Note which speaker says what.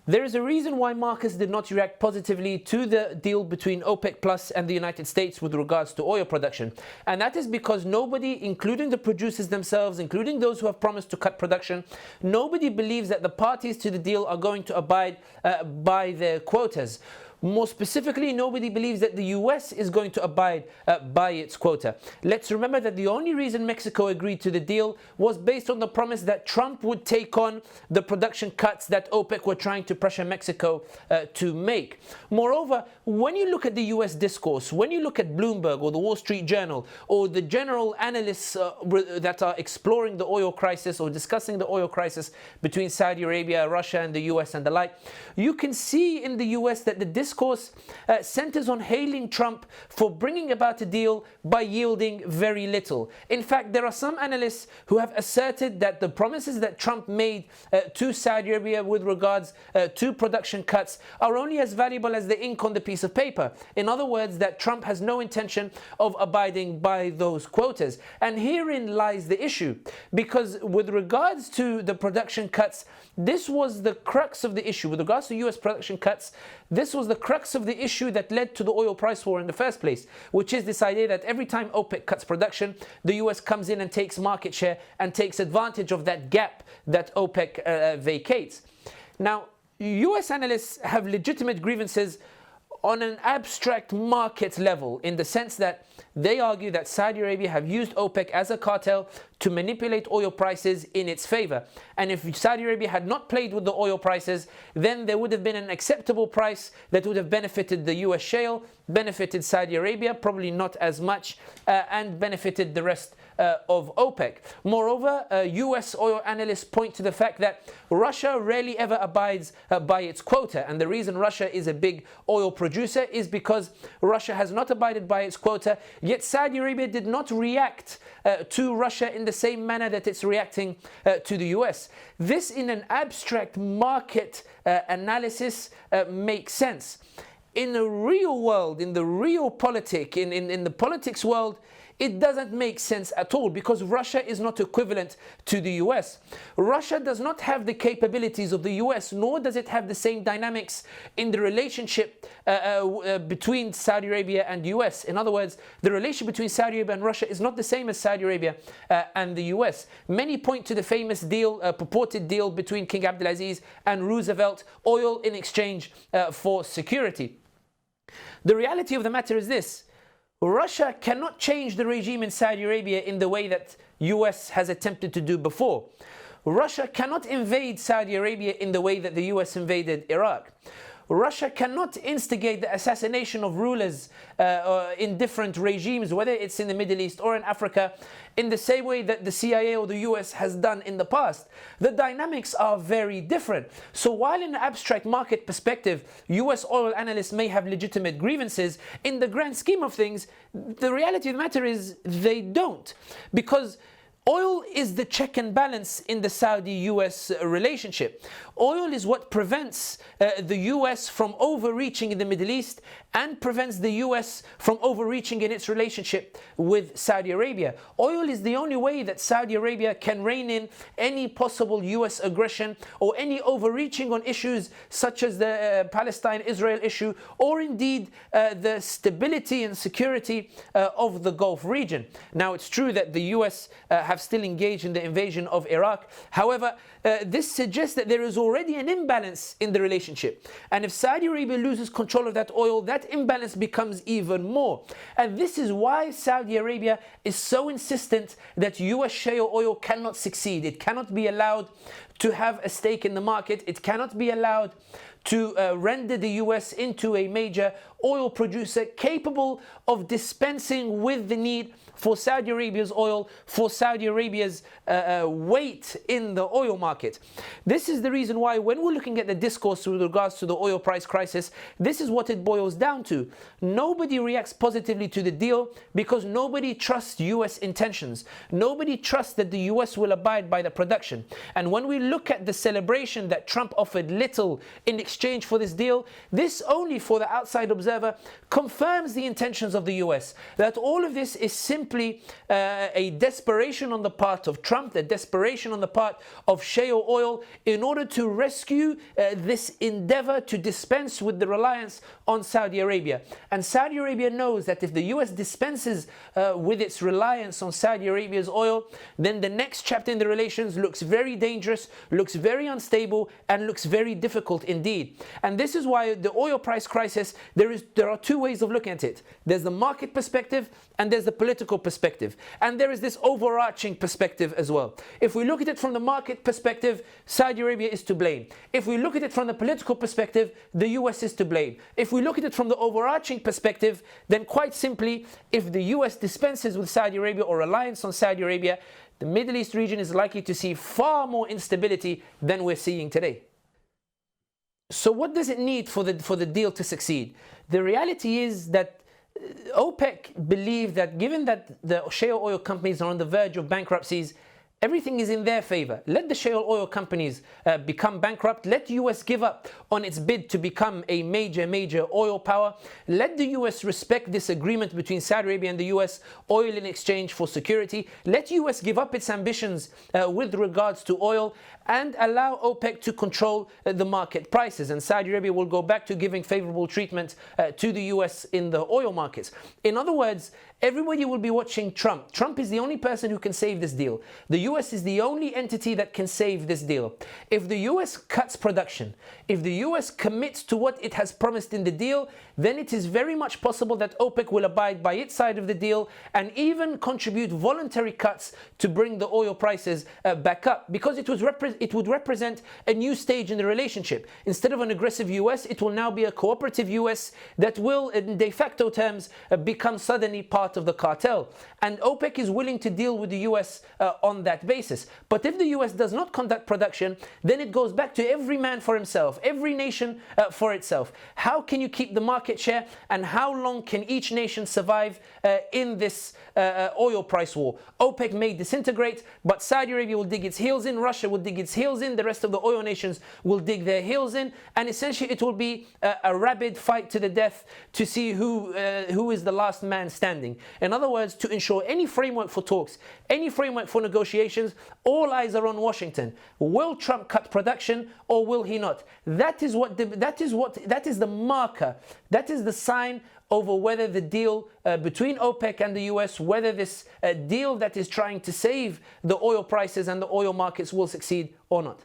Speaker 1: There is a reason why markets did not react positively to the deal between OPEC Plus and the United States with regards to oil production. And that is because nobody, including the producers themselves, including those who have promised to cut production, nobody believes that the parties to the deal are going to abide by their quotas. More specifically, nobody believes that the US is going to abide by its quota. Let's remember that the only reason Mexico agreed to the deal was based on the promise that Trump would take on the production cuts that OPEC were trying to pressure Mexico to make. Moreover, when you look at the US discourse, when you look at Bloomberg or the Wall Street Journal or the general analysts that are exploring the oil crisis or discussing the oil crisis between Saudi Arabia, Russia and the US and the like, you can see in the US that the discourse centers on hailing Trump for bringing about a deal by yielding very little. In fact, there are some analysts who have asserted that the promises that Trump made to Saudi Arabia with regards to production cuts are only as valuable as the ink on the piece of paper. In other words, that Trump has no intention of abiding by those quotas. And herein lies the issue, because with regards to the production cuts, this was the crux of the issue. With regards to US production cuts, this was the crux of the issue that led to the oil price war in the first place, which is this idea that every time OPEC cuts production, the US comes in and takes market share and takes advantage of that gap that OPEC vacates. Now, US analysts have legitimate grievances on an abstract market level, in the sense that they argue that Saudi Arabia have used OPEC as a cartel to manipulate oil prices in its favor. And if Saudi Arabia had not played with the oil prices, then there would have been an acceptable price that would have benefited the US shale, benefited Saudi Arabia, probably not as much, and benefited the rest of OPEC. Moreover, US oil analysts point to the fact that Russia rarely ever abides by its quota. And the reason Russia is a big oil producer is because Russia has not abided by its quota, yet Saudi Arabia did not react to Russia in the same manner that it's reacting to the US. This, in an abstract market analysis, makes sense. In the real world, in the real in the politics world, it doesn't make sense at all, because Russia is not equivalent to the US. Russia does not have the capabilities of the US, nor does it have the same dynamics in the relationship between Saudi Arabia and the US. In other words, the relationship between Saudi Arabia and Russia is not the same as Saudi Arabia and the US. Many point to the famous deal, purported deal between King Abdulaziz and Roosevelt, oil in exchange for security. The reality of the matter is this: Russia cannot change the regime in Saudi Arabia in the way that US has attempted to do before. Russia cannot invade Saudi Arabia in the way that the US invaded Iraq. Russia cannot instigate the assassination of rulers in different regimes, whether it's in the Middle East or in Africa, in the same way that the CIA or the US has done in the past. The dynamics are very different. So while in an abstract market perspective, US oil analysts may have legitimate grievances, in the grand scheme of things, the reality of the matter is they don't. Because oil is the check and balance in the Saudi-US relationship. Oil is what prevents the US from overreaching in the Middle East and prevents the US from overreaching in its relationship with Saudi Arabia. Oil is the only way that Saudi Arabia can rein in any possible US aggression or any overreaching on issues such as the Palestine-Israel issue, or indeed the stability and security of the Gulf region. Now, it's true that the US have still engaged in the invasion of Iraq. However, this suggests that there is already an imbalance in the relationship. And if Saudi Arabia loses control of that oil, that imbalance becomes even more. And this is why Saudi Arabia is so insistent that US shale oil cannot succeed. It cannot be allowed to have a stake in the market. It cannot be allowed to render the US into a major oil producer capable of dispensing with the need for Saudi Arabia's oil, for Saudi Arabia's weight in the oil market. This is the reason why, when we're looking at the discourse with regards to the oil price crisis, this is what it boils down to. Nobody reacts positively to the deal because nobody trusts US intentions. Nobody trusts that the US will abide by the production. And when we look at the celebration that Trump offered little in exchange for this deal, this only, for the outside observer, confirms the intentions of the US. That all of this is simply a desperation on the part of Trump, a desperation on the part of shale oil in order to rescue this endeavor to dispense with the reliance on Saudi Arabia. And Saudi Arabia knows that if the US dispenses with its reliance on Saudi Arabia's oil, then the next chapter in the relations looks very dangerous, looks very unstable, and looks very difficult indeed. And this is why the oil price crisis, there are two ways of looking at it. There's the market perspective and there's the political perspective. And there is this overarching perspective as well. If we look at it from the market perspective, Saudi Arabia is to blame. If we look at it from the political perspective, the US is to blame. If we look at it from the overarching perspective, then quite simply, if the US dispenses with Saudi Arabia or reliance on Saudi Arabia, the Middle East region is likely to see far more instability than we're seeing today. So what does it need for the deal to succeed? The reality is that OPEC believe that given that the shale oil companies are on the verge of bankruptcies, everything is in their favor. Let the shale oil companies become bankrupt. Let the US give up on its bid to become a major oil power. Let the US respect this agreement between Saudi Arabia and the US, oil in exchange for security. Let the US give up its ambitions with regards to oil and allow OPEC to control the market prices. And Saudi Arabia will go back to giving favorable treatment to the US in the oil markets. In other words, everybody will be watching Trump. Trump is the only person who can save this deal. The US is the only entity that can save this deal. If the US cuts production, if the US commits to what it has promised in the deal, then it is very much possible that OPEC will abide by its side of the deal and even contribute voluntary cuts to bring the oil prices back up, because it would represent a new stage in the relationship. Instead of an aggressive US, it will now be a cooperative US that will, in de facto terms, become suddenly part of the cartel. And OPEC is willing to deal with the US on that basis. But if the US does not conduct production, then it goes back to every man for himself, every nation for itself. How can you keep the market share, and how long can each nation survive in this oil price war? OPEC may disintegrate, but Saudi Arabia will dig its heels in, Russia will dig its heels in, the rest of the oil nations will dig their heels in, and essentially it will be a rabid fight to the death to see who is the last man standing. In other words, to ensure any framework for talks, any framework for negotiations, all eyes are on Washington. Will Trump cut production or will he not? That is the marker, that is the sign over whether the deal between OPEC and the US, whether this deal that is trying to save the oil prices and the oil markets will succeed or not.